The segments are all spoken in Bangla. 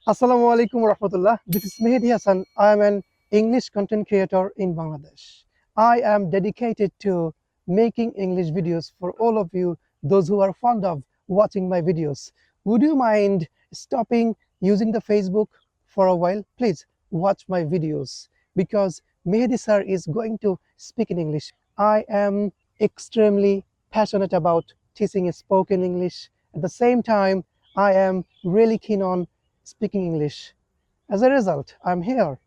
Assalamu alaikum warahmatullah. This is Mehdi Hassan. I am an English content creator in Bangladesh. I am dedicated to making English videos for all of you, those who are fond of watching my videos. Would you mind stopping using the Facebook for a while? Please watch my videos because Mehdi sir is going to speak in English. I am extremely passionate about teaching spoken English. At the same time, I am really keen on speaking English. As a result, I'm here.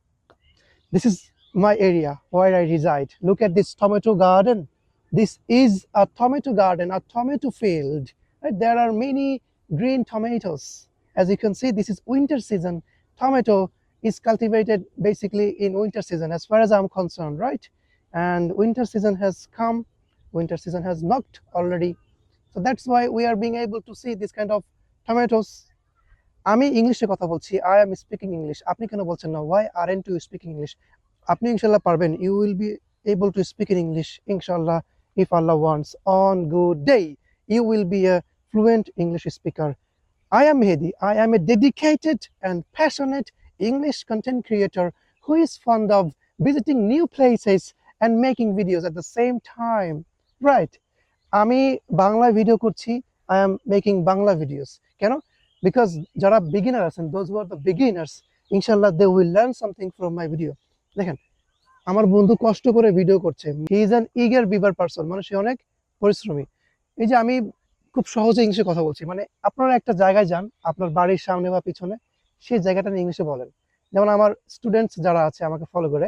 This is my area where I reside. Look at this tomato garden. This is a tomato garden, a tomato field. Right? There are many green tomatoes. As you can see, this is winter season. Tomato is cultivated basically in winter season, as far as I'm concerned, right? And winter season has come, winter season has knocked already. So that's why we are being able to see this kind of tomatoes. আমি ইংলিশে কথা বলছি, আই এম স্পিকিং ইংলিশ। আপনি কেন বলছেন না, why aren't you speaking English? আপনি ইনশাল্লাহ পারবেন, you will be able to speak in English, inshallah, if Allah wants. On good day, you will be a fluent English speaker. I am Mehdi. I am a dedicated and passionate English content creator who is fond of visiting new places and making videos at the same time. Right? আমি বাংলা ভিডিও করছি, I am making Bangla videos. কেন? বিকজ যারা বিগিনার আছেন, those who are the beginners, ইনশাল্লাহ they will learn something from my video. দেখেন, আমার বন্ধু কষ্ট করে ভিডিও করছে। He is an eager beaver person, মানে সে অনেক পরিশ্রমী। এই যে আমি খুব সহজে ইংলিশে কথা বলছি, মানে আপনারা একটা জায়গায় যান, আপনার বাড়ির সামনে বা পিছনে, সেই জায়গাটা নিয়ে ইংলিশে বলেন। যেমন আমার স্টুডেন্টস যারা আছে আমাকে ফলো করে,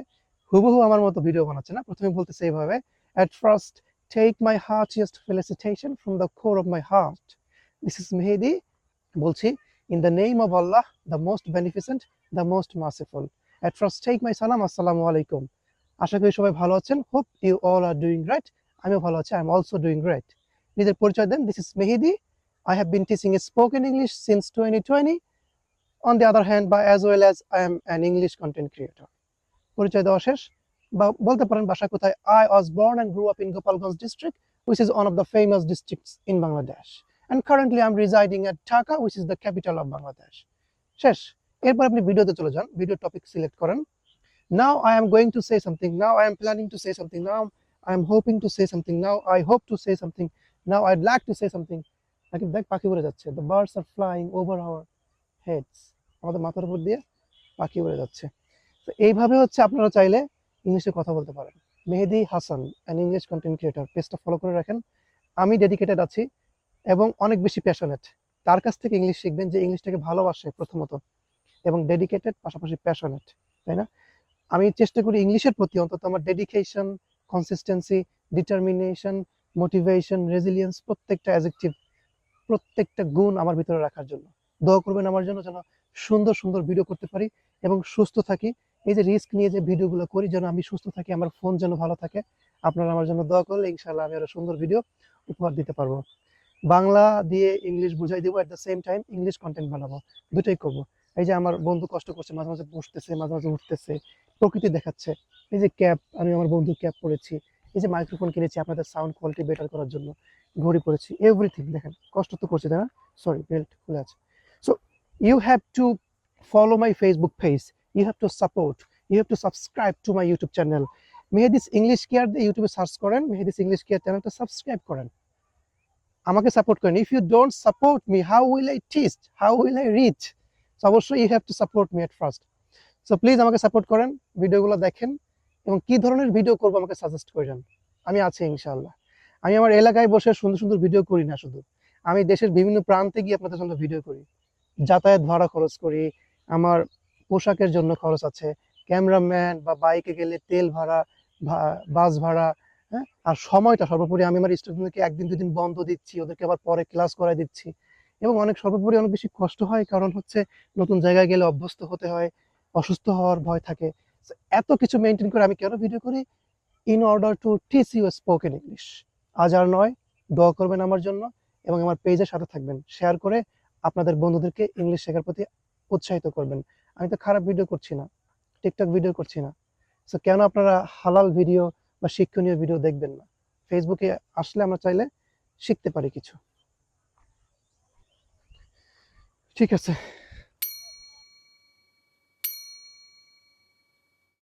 হুবহু আমার মতো ভিডিও বানাচ্ছে না। প্রথমে বলতেছে এইভাবে, at first take my heartiest felicitation from the core of my heart. This is Mehdi বলছি, in the name of Allah, the most beneficent, the most merciful. At first take my salam, assalamu alaikum. আশা করি সবাই ভালো আছেন। Hope you all are doing great. আমিও ভালো আছি, I'm also doing great. নিজের পরিচয় দেন। This is Mehdi. I have been teaching spoken English since 2020. On the other hand, as well as I am an English content creator. পরিচয় দেওয়া শেষ, বা বলতে পারেন বাসা কোথায়। I was born and grew up in Gopalganj district, which is one of the famous districts in Bangladesh. And currently I'm residing at Dhaka, which is the capital of Bangladesh. শেষ। এরপর আপনি ভিডিওতে চলে যান, ভিডিও টপিক সিলেক্ট করেন। Now I am going to say something. Now I am planning to say something. Now I am hoping to say something. Now I hope to say something. Now I'd like to say something. নাকি দেখ পাখি উড়ে যাচ্ছে। The birds are flying over our heads. আমাদের মাথার উপর দিয়ে পাখি উড়ে যাচ্ছে। তো এইভাবে হচ্ছে আপনারা চাইলে ইংলিশে কথা বলতে পারেন। Mehedi Hasan, an English content creator, পেজটা ফলো করে রাখেন। আমি ডেডিকেটেড আছি এবং অনেক বেশি প্যাশনেট। তার কাছ থেকে ইংলিশ শিখবেন যে ইংলিশটাকে ভালোবাসে প্রথমত, এবং ডেডিকেটেড পাশাপাশি প্যাশনেট, তাই না? আমি চেষ্টা করি ইংলিশের প্রতি অন্তত আমার dedication, consistency, determination, motivation, resilience, প্রত্যেকটা অ্যাডজেক্টিভ, প্রত্যেকটা গুণ আমার ভিতরে রাখার জন্য। দোয়া করবেন আমার জন্য, যেন সুন্দর সুন্দর ভিডিও করতে পারি এবং সুস্থ থাকি। এই যে রিস্ক নিয়ে যে ভিডিওগুলো করি, যেন আমি সুস্থ থাকি, আমার ফোন যেন ভালো থাকে। আপনারা আমার জন্য দোয়া করলে ইনশাল্লাহ আমি আরো সুন্দর ভিডিও উপহার দিতে পারবো। বাংলা দিয়ে ইংলিশ বুঝাই দেবো, at the same time English content বানাবো, দুটোই করবো। এই যে আমার বন্ধু কষ্ট করছে, মাঝে মাঝে বসতেছে, মাঝে মাঝে উঠতেছে, প্রকৃতি দেখাচ্ছে। এই যে ক্যাপ, আমি আমার বন্ধুর ক্যাপ পরেছি। এই যে মাইক্রোফোন কিনেছি আপনাদের সাউন্ড কোয়ালিটি বেটার করার জন্য, ঘড়ি পরেছি, এভরিথিং। দেখেন কষ্ট তো করছি, তাই না? সরি, বেল্ট খুলে আছে। So you have to follow my Facebook page. You have to support. You have to subscribe to my YouTube channel. Mehedi's English care দিয়ে ইউটিউবে সার্চ করেন, মেহেদিস ইংলিশ কেয়ার চ্যানেলটা সাবস্ক্রাইব করেন, আমাকে সাপোর্ট করেন। If you don't support me, how will I teach, how will I reach? So অবশ্যই you have to support me at first. So please আমাকে সাপোর্ট করেন, ভিডিওগুলো দেখেন, এবং কি ধরনের ভিডিও করবো আমাকে সাজেস্ট করেন। আমি আছি ইনশাআল্লাহ। আমি আমার এলাকায় বসে সুন্দর সুন্দর ভিডিও করি না শুধু, আমি দেশের বিভিন্ন প্রান্তে গিয়ে আপনাদের জন্য ভিডিও করি। যাতায়াত ভাড়া খরচ করি, আমার পোশাকের জন্য খরচ আছে, ক্যামেরাম্যান বা বাইকে গেলে তেল ভাড়া, বাস ভাড়া, হ্যাঁ, আর সময়টা সর্বোপরি আমি আমার স্টুডেন্টদেরকে একদিন দুদিন বন্ধ দিচ্ছি, ওদেরকে আবার পরে ক্লাস করাই দিচ্ছি। এবং অনেক সর্বোপরি অনেক বেশি কষ্ট হয়, কারণ হচ্ছে নতুন জায়গায় গেলে অভ্যস্ত হতে হয়, অসুস্থ হওয়ার ভয় থাকে। এত কিছু মেনটেন করে আমি কেন ভিডিও করি? In order to teach you spoken English. আজ আর নয়, দোয়া করবেন আমার জন্য এবং আমার পেজের সাথে থাকবেন, শেয়ার করে আপনাদের বন্ধুদেরকে ইংলিশ শেখার প্রতি উৎসাহিত করবেন। আমি তো খারাপ ভিডিও করছি না, টিকটক ভিডিও করছি না। সো কেন আপনারা হালাল ভিডিও বা শিক্ষণীয় ভিডিও দেখবেন না? ফেসবুকে আসলে আমরা চাইলে শিখতে পারি কিছু। ঠিক আছে।